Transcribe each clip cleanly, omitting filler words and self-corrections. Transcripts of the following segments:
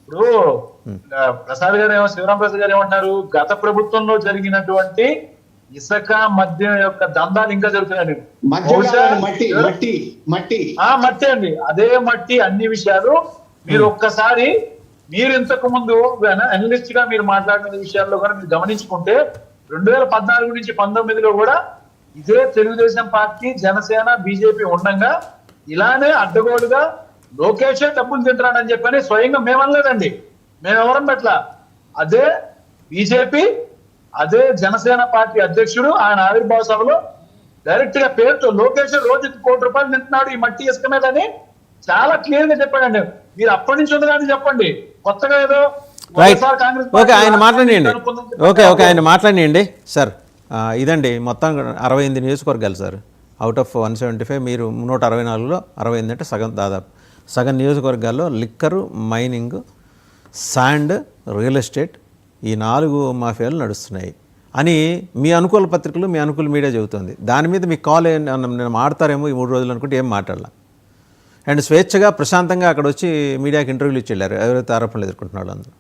ఇప్పుడు ప్రసాద్ గారు శివరాం ప్రసాద్ గారు ఏమంటారు, గత ప్రభుత్వంలో జరిగినటువంటి ఇసుక మద్యం యొక్క దందాలు ఇంకా జరుగుతున్నాయి. మట్టి అండి, అదే మట్టి అన్ని విషయాలు మీరు ఒక్కసారి మీరు ఇంతకు ముందు అనలిస్ట్ గా మీరు మాట్లాడిన విషయాల్లో కూడా మీరు గమనించుకుంటే 2014 నుంచి 19లో కూడా ఇదే తెలుగుదేశం పార్టీ, జనసేన, బీజేపీ ఉండగా ఇలానే అడ్డగోలుగా లోకేషే డబ్బులు తింటాడని చెప్పని స్వయంగా మేమనలేదండి, మేమెవరం పట్ల. అదే బీజేపీ, అదే జనసేన పార్టీ అధ్యక్షుడు ఆయన ఆవిర్భావ సభలో డైరెక్ట్ గా పేరుతో లోకేష్ రోజుకి ₹1 తింటున్నాడు ఈ మట్టి ఇసుక మీద అని చాలా క్లియర్ గా చెప్పాడండి. మీరు అప్పటి నుంచి ఉండగానే చెప్పండి, కొత్తగా ఏదో ఓకే ఆయన మాట్లాడండి. ఓకే ఆయన మాట్లాడండి సార్. ఇదండి మొత్తం 68 నియోజకవర్గాలు సార్, అవుట్ ఆఫ్ 175. మీరు 164లో 68 అంటే సగం, దాదాపు సగం నియోజకవర్గాల్లో liquor, mining, sand, real estate ఈ 4 మాఫియాలు నడుస్తున్నాయి అని మీ అనుకూల పత్రికలు, మీ అనుకూల మీడియా చెబుతుంది. దాని మీద మీ కాల్ నేను మాట్లాడతారేమో ఈ 3 రోజులు అనుకుంటే ఏం మాట్లాడాల. అండ్ స్వేచ్ఛగా ప్రశాంతంగా అక్కడ వచ్చి మీడియాకి ఇంటర్వ్యూలు ఇచ్చి వెళ్ళారు ఎవరైతే ఆరోపణలు ఎదుర్కొంటున్నాడు అందరూ.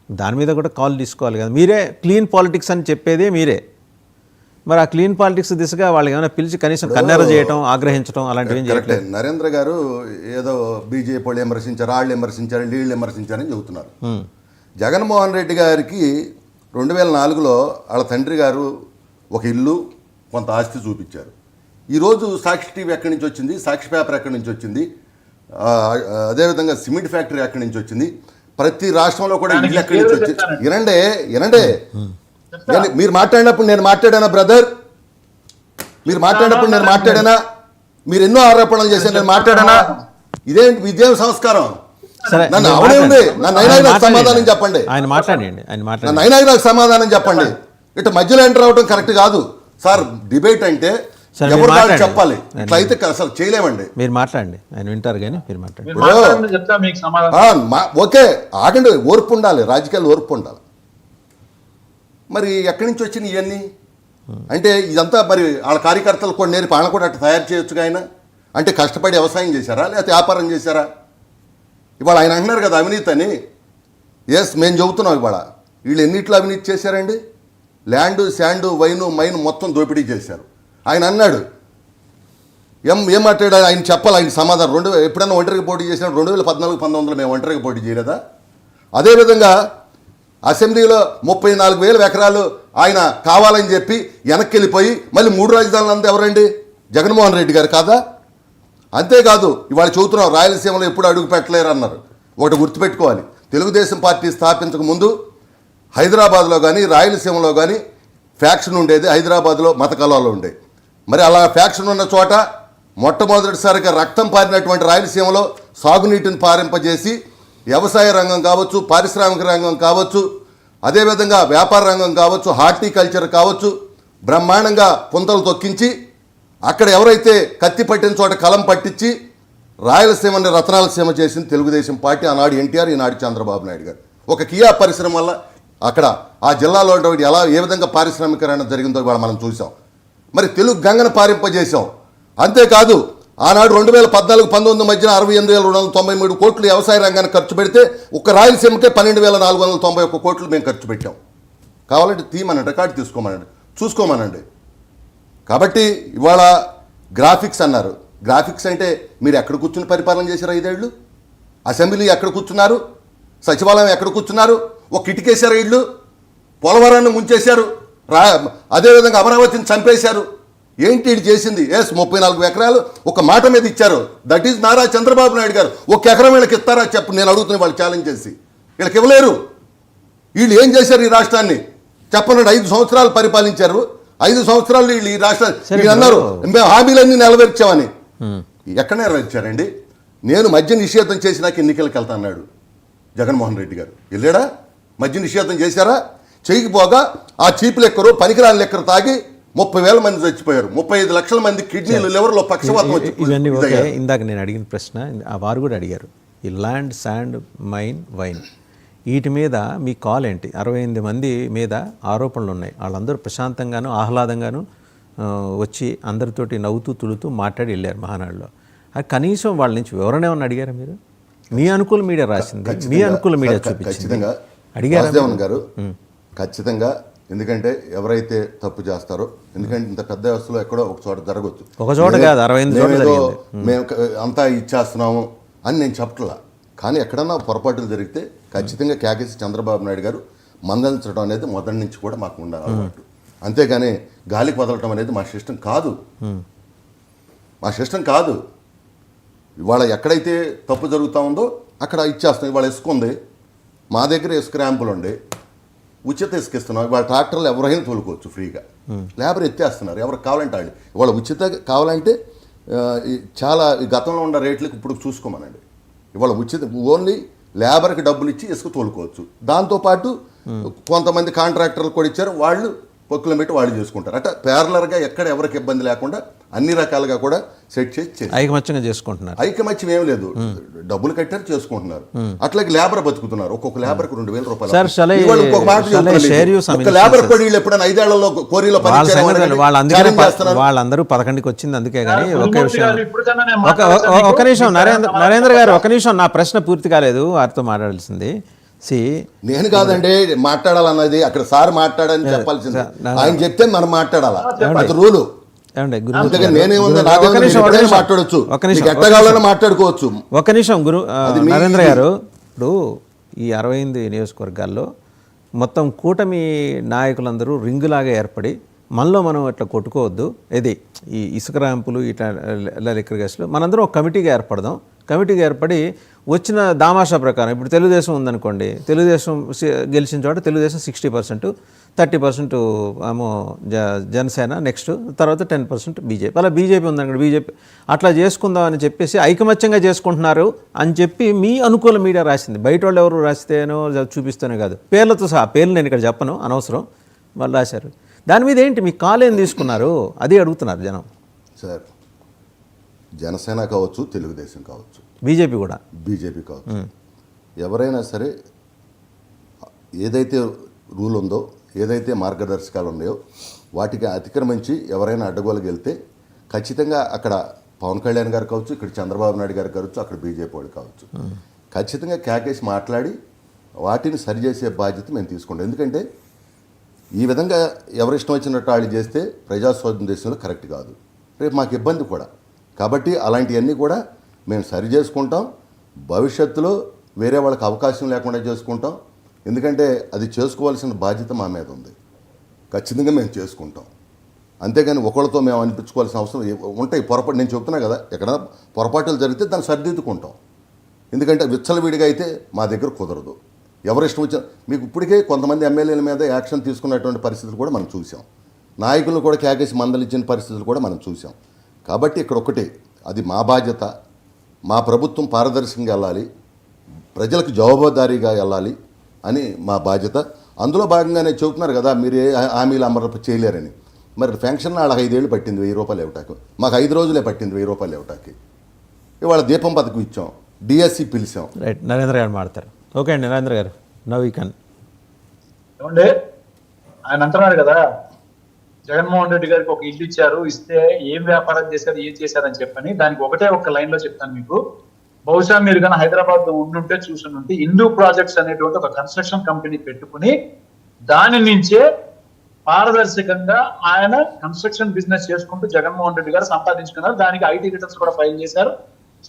దాని మీద కూడా కాల్ తీసుకోవాలి కదా. మీరే క్లీన్ పాలిటిక్స్ అని చెప్పేదే మీరే. మరి ఆ క్లీన్ పాలిటిక్స్ దిశగా వాళ్ళు ఏమైనా పిలిచి కనీసం కన్నెర చేయటం, ఆగ్రహించడం అలాంటివి ఏం చేయట్లేదు. నరేంద్ర గారు ఏదో బీజేపీ వాళ్ళు విమర్శించారు, వాళ్ళు విమర్శించారు, వీళ్ళు విమర్శించారని చెబుతున్నారు. జగన్మోహన్ రెడ్డి గారికి 2004లో వాళ్ళ తండ్రి గారు ఒక ఇల్లు, కొంత ఆస్తి చూపించారు. ఈరోజు సాక్షి టీవీ ఎక్కడి నుంచి వచ్చింది, సాక్షి పేపర్ ఎక్కడి నుంచి వచ్చింది, అదేవిధంగా సిమెంట్ ఫ్యాక్టరీ ఎక్కడి నుంచి వచ్చింది, ప్రతి రాష్ట్రంలో కూడా ఇల్లు ఎక్కడి నుంచి వచ్చింది. వినండి మీరు మాట్లాడినప్పుడు నేను మాట్లాడానా బ్రదర్? మీరు మాట్లాడినప్పుడు నేను మాట్లాడానా? మీరు ఎన్నో ఆరోపణలు చేశాను, నేను మాట్లాడానా? ఇదేం సంస్కారం? నన్ను అవనే ఉంది, నన్ను అయినా నాకు సమాధానం చెప్పండి. నన్ను అయినా నాకు సమాధానం చెప్పండి. ఇట్లా మధ్యలో ఎంటర్ అవడం కరెక్ట్ కాదు సార్. డిబేట్ అంటే ఎవరు చెప్పాలి, ఇట్లా అయితే అసలు చేయలేమండి. మీరు మాట్లాడండి, ఆయన వింటారు కానీ మీరు మాట్లాడండి. ఓకే ఆగండి, ఓర్పు ఉండాలి, రాజకీయాలు ఓర్పు ఉండాలి. మరి ఎక్కడి నుంచి వచ్చినాయి ఇవన్నీ? అంటే ఇదంతా మరి వాళ్ళ కార్యకర్తలు కూడా నేర్పి వాళ్ళని కూడా అట్లా తయారు చేయొచ్చుగా. ఆయన అంటే కష్టపడి వ్యవసాయం చేశారా లేకపోతే వ్యాపారం చేశారా? ఇవాళ ఆయన అంటున్నారు కదా అవినీతి అని. ఎస్, మేము చెబుతున్నాం ఇవాళ వీళ్ళు ఎన్నిట్లో అవినీతి చేశారండి? ల్యాండు, శాండు, వైను, మైన్ మొత్తం దోపిడీ చేశారు. ఆయన అన్నాడు, ఏం మాట్లాడాడు ఆయన చెప్పాలి, ఆయన సమాధానం. ఎప్పుడైనా ఒంటరిగా పోటీ చేసినా 2014-19లో మేము ఒంటరిగా పోటీ చేయలేదా? అదేవిధంగా అసెంబ్లీలో 34,000 ఎకరాలు ఆయన కావాలని చెప్పి వెనక్కి వెళ్ళిపోయి మళ్ళీ 3 రాజధానులు అంతా ఎవరండి? జగన్మోహన్ రెడ్డి గారు కాదా? అంతేకాదు ఇవాళ చెబుతున్నాం రాయలసీమలో ఎప్పుడు అడుగు పెట్టలేరు అన్నారు. ఒకటి గుర్తుపెట్టుకోవాలి, తెలుగుదేశం పార్టీ స్థాపించక ముందు హైదరాబాద్లో కానీ రాయలసీమలో కానీ ఫ్యాక్షన్ ఉండేది, హైదరాబాద్లో మత కళాలు ఉండేవి. మరి అలా ఫ్యాక్షన్ ఉన్న చోట మొట్టమొదటిసారిగా రక్తం పారినటువంటి రాయలసీమలో సాగునీటిని పారింపజేసి వ్యవసాయ రంగం కావచ్చు, పారిశ్రామిక రంగం కావచ్చు, అదేవిధంగా వ్యాపార రంగం కావచ్చు, హార్టికల్చర్ కావచ్చు, బ్రహ్మాండంగా పుంతలు తొక్కించి అక్కడ ఎవరైతే కత్తి పట్టిన చోట కలం పట్టించి రాయలసీమని రతనాల సీమ చేసింది తెలుగుదేశం పార్టీ. ఆనాడు ఎన్టీఆర్, ఈనాడు చంద్రబాబు నాయుడు గారు. ఒక కియా పరిశ్రమ వల్ల అక్కడ ఆ జిల్లాలో ఏ విధంగా పారిశ్రామికరణ జరిగిందో ఇవాళ మనం చూసాం. మరి తెలుగు గంగను పారింపజేశాం. అంతేకాదు ఆనాడు 2014-19 మధ్యన 68,293 కోట్లు వ్యవసాయ రంగానికి ఖర్చు పెడితే ఒక్క రాయలసీమకే 12,491 కోట్లు మేము ఖర్చు పెట్టాం. కావాలంటే తీయమనండి, రికార్డు తీసుకోమనండి, చూసుకోమనండి. కాబట్టి ఇవాళ గ్రాఫిక్స్ అన్నారు. గ్రాఫిక్స్ అంటే మీరు ఎక్కడ కూర్చుని పరిపాలన చేశారు 5 ఏళ్ళు? అసెంబ్లీ ఎక్కడ కూర్చున్నారు? సచివాలయం ఎక్కడ కూర్చున్నారు? ఒక కిటికేశారు ఇళ్ళు, పోలవరాన్ని ముంచేశారు, అదేవిధంగా అమరావతిని చంపేశారు. ఏంటి ఇది చేసింది? 34 ఎకరాలు ఒక మాట మీద ఇచ్చారు. దట్ ఈజ్ నారా చంద్రబాబు నాయుడు గారు. 1 ఎకరం వీళ్ళకి ఇస్తారా చెప్పు, నేను అడుగుతున్నా. వాళ్ళు ఛాలెంజ్ చేసి వీళ్ళకి ఇవ్వలేరు. వీళ్ళు ఏం చేశారు ఈ రాష్ట్రాన్ని చెప్పనండి. 5 సంవత్సరాలు పరిపాలించారు. 5 సంవత్సరాలు వీళ్ళు ఈ రాష్ట్రాన్ని అన్నారు మేము హామీలన్నీ నెరవేర్చామని. ఎక్కడ నెరవేర్చారండి? నేను మద్య నిషేధం చేసినాక ఎన్నికలకు వెళ్తా అన్నాడు జగన్మోహన్ రెడ్డి గారు. వెళ్ళాడా? మద్య నిషేధం చేశారా? చేయకపోగా ఆ చీప్ లెక్కరు, పనికిరాని లెక్కరు తాగి 30,000 మంది చచ్చిపోయారు. 35 లక్షల మంది కిడ్నీలు, లివర్లో పక్షవాతం వచ్చి. ఇవన్నీ ఓకే. ఇందాక నేను అడిగిన ప్రశ్న వారు కూడా అడిగారు. ఈ ల్యాండ్, శాండ్, మైన్, వైన్ వీటి మీద మీ కాల్ ఏంటి? 68 మంది మీద ఆరోపణలు ఉన్నాయి. వాళ్ళందరూ ప్రశాంతంగాను ఆహ్లాదంగాను వచ్చి అందరితోటి నవ్వుతూ తుడుతూ మాట్లాడి వెళ్ళారు మహానాడులో. అది కనీసం వాళ్ళ నుంచి వివరణ ఏమన్నా అడిగారా మీరు? మీ అనుకూల మీడియా రాసింది, మీ అనుకూల మీడియా చూపించింది. ఖచ్చితంగా అడిగారా వాసుదేవన్ గారు? ఖచ్చితంగా. ఎందుకంటే ఎవరైతే తప్పు చేస్తారో, ఎందుకంటే ఇంత పెద్ద వ్యవస్థలో ఎక్కడో ఒక చోట జరగవచ్చు, ఒక చోట కాదు 65 చోట్ల జరిగింది. మేము అంతా ఇచ్చేస్తున్నాము అని నేను చెప్పట్లా. కానీ ఎక్కడన్నా పొరపాటులు జరిగితే ఖచ్చితంగా కేకేసి చంద్రబాబు నాయుడు గారు మందలించడం అనేది మొదటి నుంచి కూడా మాకు ఉండాలి అలవాటు. అంతేగాని గాలికి వదలటం అనేది మా సిస్టం కాదు, మా సిస్టం కాదు. ఇవాళ ఎక్కడైతే తప్పు జరుగుతూ ఉందో అక్కడ ఇచ్చేస్తున్నాం. ఇవాళ ఇసుక ఉంది, మా దగ్గర ఇసుక ర్యాంపులు ఉండే ఉచిత ఇసుక ఇస్తున్నాం. ఇవాళ ట్రాక్టర్లు ఎవరైనా తోలుకోవచ్చు ఫ్రీగా, లేబర్ ఎత్తేస్తున్నారు ఎవరికి కావాలంటే వాళ్ళు. ఇవాళ ఉచిత కావాలంటే చాలా గతంలో ఉన్న రేట్లకు ఇప్పుడు చూసుకోమనండి. ఇవాళ ఉచిత ఓన్లీ లేబర్కి డబ్బులు ఇచ్చి ఇసుక తోలుకోవచ్చు. దాంతోపాటు కొంతమంది కాంట్రాక్టర్లు కూడా ఇచ్చారు, వాళ్ళు పొక్కులు పెట్టి వాళ్ళు చేసుకుంటారు. అట్లా ప్యారలర్గా ఎక్కడ ఎవరికి ఇబ్బంది లేకుండా అన్ని రకాలుగా కూడా సెట్ చేసి ఐకమత్యంగా చేసుకుంటున్నారు. ఐకమత్యం ఏం లేదు, డబ్బులు కట్టారు చేసుకుంటున్నారు. అట్లాగే లేబర్ బతుకుతున్నారు. ఒక్కొక్క లేబర్కి 2,000 రూపాయలు. లేబర్ కూడా వీళ్ళు ఎప్పుడైనా 5 ఏళ్లలో కోరిలో వాళ్ళందరూ 11కి వచ్చింది. అందుకే కానీ ఒక నిమిషం నరేంద్ర గారు, ఒక నిమిషం, నా ప్రశ్న పూర్తి కాలేదు, వారితో మాట్లాడాల్సింది. నేను కాదండి మాట్లాడాలన్నది, అక్కడ సార్ మాట్లాడని చెప్పాల్సింది. ఆయన చెప్తే మనం మాట్లాడాలా, అది రూలు. మాట్లాడచ్చు, మాట్లాడుకోవచ్చు. ఒక నిమిషం నరేంద్ర గారు, ఇప్పుడు ఈ 68 నియోజకవర్గాల్లో మొత్తం కూటమి నాయకులందరూ రింగులాగా ఏర్పడి మనలో మనం ఇట్లా కొట్టుకోవద్దు, ఇది ఈ ఇసుక ర్యాంపులు ఇట్లా లిక్కర్ గ్యాస్లు, మనందరం ఒక కమిటీగా ఏర్పడదాం. కమిటీగా ఏర్పడి వచ్చిన దామాషా ప్రకారం, ఇప్పుడు తెలుగుదేశం ఉందనుకోండి, తెలుగుదేశం గెలిచిన చోట తెలుగుదేశం 60%, 30% ఏమో జనసేన, నెక్స్ట్ తర్వాత 10% బీజేపీ, అలా బీజేపీ ఉందనుకోండి, బీజేపీ అట్లా చేసుకుందాం అని చెప్పేసి ఐకమత్యంగా చేసుకుంటున్నారు అని చెప్పి మీ అనుకూల మీడియా రాసింది. బయట వాళ్ళు ఎవరు రాస్తేనో చూపిస్తేనే కాదు, పేర్లతో సహా, పేర్లు నేను ఇక్కడ చెప్పను, అనవసరం, వాళ్ళు రాశారు. దాని మీద ఏంటి మీ కాల్ ఏం తీసుకున్నారు అది అడుగుతున్నారు జనం. సార్, జనసేన కావచ్చు, తెలుగుదేశం కావచ్చు, బీజేపీ కావచ్చు, ఎవరైనా సరే ఏదైతే రూల్ ఉందో, ఏదైతే మార్గదర్శకాలు ఉన్నాయో వాటికి అతిక్రమించి ఎవరైనా అడ్డగోలుకి వెళ్తే ఖచ్చితంగా అక్కడ పవన్ కళ్యాణ్ గారు కావచ్చు, ఇక్కడ చంద్రబాబు నాయుడు గారు కావచ్చు, అక్కడ బీజేపీ వాడు కావచ్చు, ఖచ్చితంగా కేకేసి మాట్లాడి వాటిని సరిచేసే బాధ్యత మేము తీసుకుంటాం. ఎందుకంటే ఈ విధంగా ఎవరిష్టం వచ్చినట్టు వాళ్ళు చేస్తే ప్రజాస్వామ్య దేశంలో కరెక్ట్ కాదు, రేపు మాకు ఇబ్బంది కూడా. కాబట్టి అలాంటివన్నీ కూడా మేము సరి చేసుకుంటాం. భవిష్యత్తులో వేరే వాళ్ళకి అవకాశం లేకుండా చేసుకుంటాం. ఎందుకంటే అది చేసుకోవాల్సిన బాధ్యత మా మీద ఉంది, ఖచ్చితంగా మేము చేసుకుంటాం. అంతేగాని ఒకళ్ళతో మేము అనిపించుకోవాల్సిన అవసరం ఉంటాయి. పొరపాటు నేను చెప్తున్నా కదా, ఎక్కడ పొరపాటులు జరిగితే దాన్ని సరిదిద్దుకుంటాం. ఎందుకంటే విచ్చలవిడిగా అయితే మా దగ్గర కుదరదు. ఎవరిష్టం వచ్చిన మీకు ఇప్పటికే కొంతమంది ఎమ్మెల్యేల మీద యాక్షన్ తీసుకున్నటువంటి పరిస్థితులు కూడా మనం చూసాం. నాయకులను కూడా కేకేసి మందలించిన పరిస్థితులు కూడా మనం చూసాం. కాబట్టి ఇక్కడ ఒకటి, అది మా బాధ్యత. మా ప్రభుత్వం పారదర్శకంగా వెళ్ళాలి, ప్రజలకు జవాబుదారీగా వెళ్ళాలి అని మా బాధ్యత. అందులో భాగంగానే చెబుతున్నారు కదా, మీరు ఏ హామీలు అమలు చేయలేరని. మరి ఫెన్షన్ వాళ్ళకి 5 ఏళ్ళు పట్టింది 1000 రూపాయలు ఇవ్వటానికి, మాకు 5 రోజులే పట్టింది 1000 రూపాయలు ఇవ్వటానికి. ఇవాళ దీపం పథకం ఇచ్చాం, డిఎస్సి పిలిచాం. రైట్, నరేంద్ర గారు మాట్లాడతారు. ఓకే అండి నరేంద్ర గారు, నవ్ యూ కెన్. ఏమండి, ఆయన అంటున్నారు కదా, జగన్మోహన్ రెడ్డి గారికి ఒక ఇల్లు ఇచ్చారు, ఇస్తే ఏం వ్యాపారం చేశారు, ఏం చేశారని చెప్పని. దానికి ఒకటే ఒక లైన్ లో చెప్తాను మీకు. బహుశా మీరు కానీ హైదరాబాద్ లో ఉండుంటే చూసుంటే, హిందూ ప్రాజెక్ట్స్ అనేటువంటి ఒక కన్స్ట్రక్షన్ కంపెనీ పెట్టుకుని దాని నుంచే పారదర్శకంగా ఆయన కన్స్ట్రక్షన్ బిజినెస్ చేసుకుంటూ జగన్మోహన్ రెడ్డి గారు సంపాదించుకున్నారు. దానికి ఐటీ రిటర్న్స్ కూడా ఫైల్ చేశారు.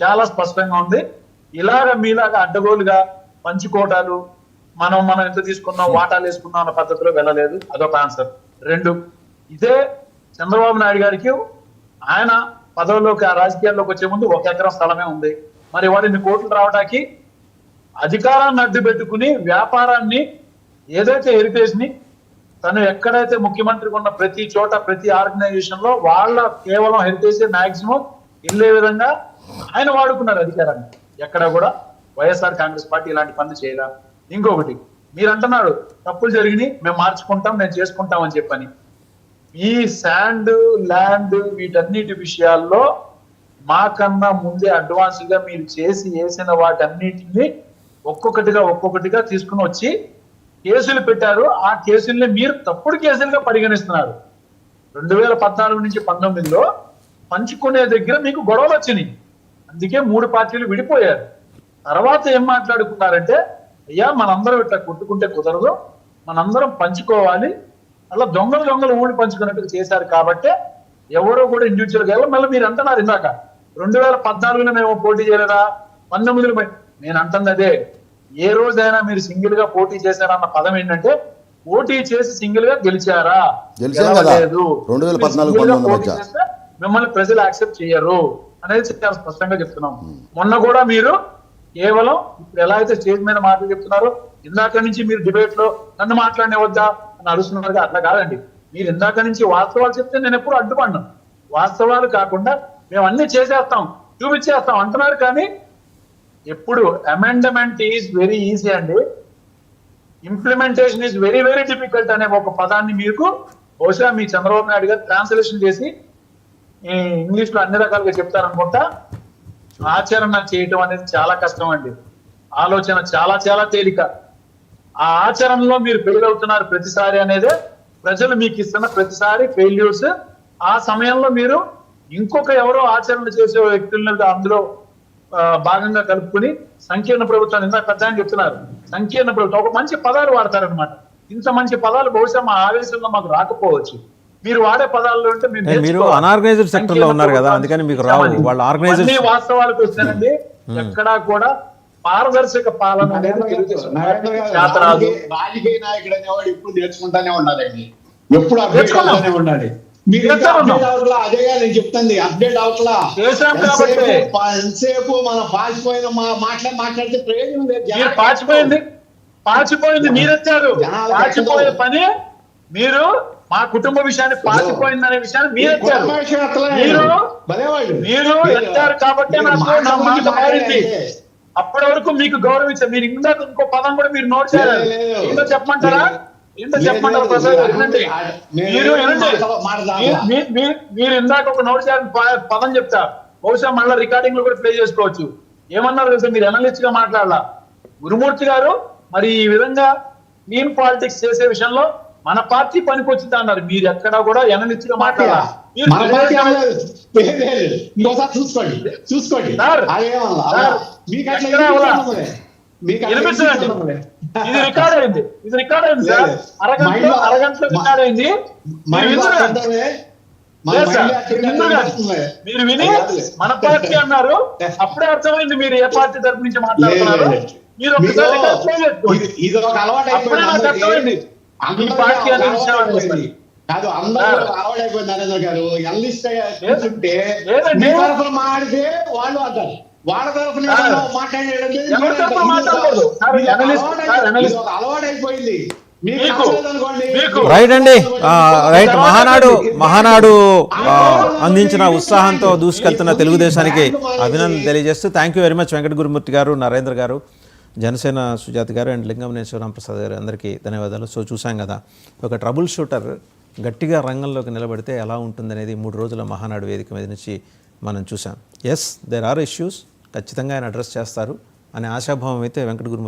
చాలా స్పష్టంగా ఉంది. ఇలాగ మీలాగా అడ్డగోలుగా పంచుకోటాలు, మనం ఎంత తీసుకున్నాం, వాటాలు వేసుకున్నాం అన్న పద్ధతిలో వెళ్ళలేదు. అదొక ఆన్సర్. 2, ఇదే చంద్రబాబు నాయుడు గారికి ఆయన పదవిలోకి, ఆ రాజకీయాల్లోకి వచ్చే ముందు 1 ఎకరం స్థలమే ఉంది. మరి వాడిని కోట్లు రావడానికి అధికారాన్ని అడ్డు పెట్టుకుని వ్యాపారాన్ని, ఏదైతే హెరిటేజ్ ని తను ఎక్కడైతే ముఖ్యమంత్రిగా ఉన్న ప్రతి చోట, ప్రతి ఆర్గనైజేషన్ లో వాళ్ళ కేవలం హెరిటేజ్ మాక్సిమం వెళ్ళే విధంగా ఆయన వాడుకున్నారు అధికారాన్ని. ఎక్కడ కూడా వైఎస్ఆర్ కాంగ్రెస్ పార్టీ ఇలాంటి పనులు చేయరా. ఇంకొకటి, మీరు అంటున్నారు తప్పులు జరిగినాయి, మేము మార్చుకుంటాం, మేము చేసుకుంటాం అని చెప్పని. ఈ శాండ్, ల్యాండ్, వీటన్నిటి విషయాల్లో మాకన్నా ముందే అడ్వాన్స్ గా మీరు చేసి వేసిన వాటన్నిటిని ఒక్కొక్కటిగా తీసుకుని వచ్చి కేసులు పెట్టారు. ఆ కేసుల్ని మీరు తప్పుడు కేసులుగా పరిగణిస్తున్నారు. 2014 నుంచి 19లో పంచుకునే దగ్గర మీకు గొడవలు వచ్చినాయి. అందుకే 3 పార్టీలు విడిపోయారు. తర్వాత ఏం మాట్లాడుకున్నారంటే అయ్యా మనందరం ఇట్లా కొట్టుకుంటే కుదరదు, మనందరం పంచుకోవాలి, అలా దొంగలు ఊడి పంచుకున్నట్టుగా చేశారు కాబట్టి ఎవరో కూడా ఇండివిజువల్ గా మళ్ళీ మీరు అంటున్నారు ఇందాక 2014లో మేము పోటీ చేయలేదా, 19లో నేను అంటుంది అదే. ఏ రోజైనా మీరు సింగిల్ గా పోటీ చేశారన్న పదం ఏంటంటే పోటీ చేసి సింగిల్ గా గెలిచారా, గెలిచాం కదా. గెలవలేదు. 2014, సింగిల్ గా 19 పోటీ మధ్య. చేస్తే మిమ్మల్ని ప్రజలు యాక్సెప్ట్ చేయరు అనేది చాలా స్పష్టంగా చెప్తున్నాం. మొన్న కూడా మీరు కేవలం ఇప్పుడు ఎలా అయితే స్టేజ్ మీద మాటలు చెప్తున్నారో, ఇందాక నుంచి మీరు డిబేట్ లో నన్ను మాట్లాడనే వద్దా అని అడుగుతున్నారు. అట్లా కాదండి. మీరు ఇందాక నుంచి వాస్తవాలు చెప్తే నేను ఎప్పుడు అడ్డుపడ్డాను. వాస్తవాలు కాకుండా మేము అన్ని చేసేస్తాం, చూపించేస్తాం అంటున్నారు. కానీ ఎప్పుడు అమెండ్మెంట్ ఈజ్ వెరీ ఈజీ అండి, implementation is very very difficult అనే ఒక పదాన్ని మీకు బహుశా మీ చంద్రబాబు నాయుడు గారు ట్రాన్స్లేషన్ చేసి ఇంగ్లీష్ లో అన్ని రకాలుగా చెప్తారనుకుంటా. ఆచరణ చేయటం అనేది చాలా కష్టం అండి, ఆలోచన చాలా చాలా తేలిక. ఆ ఆచరణలో మీరు ఫెయిల్ అవుతున్నారు ప్రతిసారి అనేదే ప్రజలు మీకు ఇస్తున్న ప్రతిసారి ఫెయిల్యూర్స్. ఆ సమయంలో మీరు ఇంకొక ఎవరో ఆచరణ చేసే వ్యక్తులను అందులో భాగంగా కలుపుకుని సంకీర్ణ ప్రభుత్వాన్ని ఇందాక పెద్ద ఆయన చెప్తున్నారు, సంకీర్ణ ప్రభుత్వం ఒక మంచి పదాలు వాడతారనమాట. ఇంత మంచి పదాలు బహుశా మా ఆవేశంలో మాకు రాకపోవచ్చు. మీరు వాడే పదాల్లో ఉంటే మీరు అనార్గనైజ్డ్ సెక్టర్ లో ఉన్నారు కదా, అందుకని మీకు రావు. వాళ్ళు ఆర్గనైజ్డ్ వాస్తవాలకు వస్తానండి. ఎక్కడా కూడా పారదర్శక పాలన అనేది రాజకీయ నాయకుడు అనేవాడు ఇప్పుడు నేర్చుకుంటానే ఉండాలండి, ఎప్పుడు అప్డేట్ అవుతానే ఉండాలి. మీరు అదేగా నేను చెప్తుంది, అప్డేట్ అవట్లా. ఎంతసేపు మనం పాచిపోయిన మాట్లాడితే ప్రయోజనం లేదు. పాచిపోయింది మీరెచ్చారు, పాచిపోయే పని మీరు మా కుటుంబ విషయాన్ని పాచిపోయింది అనే విషయాన్ని మీరు ఎత్తారు కాబట్టి నాకు మాట మారింది. అప్పటి వరకు మీకు గౌరవించారు. మీరు ఇందాక ఇంకో పదం కూడా మీరు నోట్ చేయాలి. ఏంటో చెప్పమంటారా? చెప్పమంటారు ప్రసాద్ గారు? వినండి, మీరు వినండి. మీరు ఇందాక ఒక నోట్ చేయాలని పదం చెప్తారు, బహుశా మళ్ళీ రికార్డింగ్ లో కూడా ప్లే చేసుకోవచ్చు. ఏమన్నారు తెలుసా? మీరు అనలిస్ట్ గా మాట్లాడాల. గురుమూర్తి గారు మరి ఈ విధంగా క్లీన్ పాలిటిక్స్ చేసే విషయంలో మన పార్టీ పనికొచ్చింది అన్నారు. మీరు ఎక్కడా కూడా అనలిస్ట్ గా మాట్లాడాలి. చూసుకోండి ఇది రికార్డ్ అయింది, సార్. అరగంటలో రికార్డ్ అయింది. మీరు విని మన పార్టీ అన్నారు, అప్పుడే అర్థమైంది మీరు ఏ పార్టీ తరపు నుంచి మాట్లాడుతున్నారు. మీరు ఒకసారి ఇది ఒక అలవాటు అర్థమైంది ఈ పార్టీ అనే విషయం. కాదు, అందరూ అలవాటు అయిపోయింది. నరేంద్ర గారు ఎనలిస్ట్ కూర్చుంటే మాడితే వాళ్ళు అంటారు, వాళ్ళ తరఫున అలవాటు అయిపోయింది. రైట్ అండి, రైట్. మహానాడు అందించిన ఉత్సాహంతో దూసుకెళ్తున్న తెలుగుదేశానికి అభినందన తెలియజేస్తూ thank you very much Venkata Gurumurthy గారు, నరేంద్ర గారు, జనసేన సుజాత గారు అండ్ లింగమనేశ్వరం ప్రసాద్ గారు, అందరికీ ధన్యవాదాలు. సో చూసాం కదా, ఒక ట్రబుల్ షూటర్ గట్టిగా రంగంలోకి నిలబడితే ఎలా ఉంటుందనేది 3 రోజుల మహానాడు వేదిక మీద నుంచి మనం చూసాం. ఎస్, దేర్ ఆర్ ఇష్యూస్, ఖచ్చితంగా ఆయన అడ్రస్ చేస్తారు అనే ఆశాభావం అయితే వెంకట గురుమూర్తి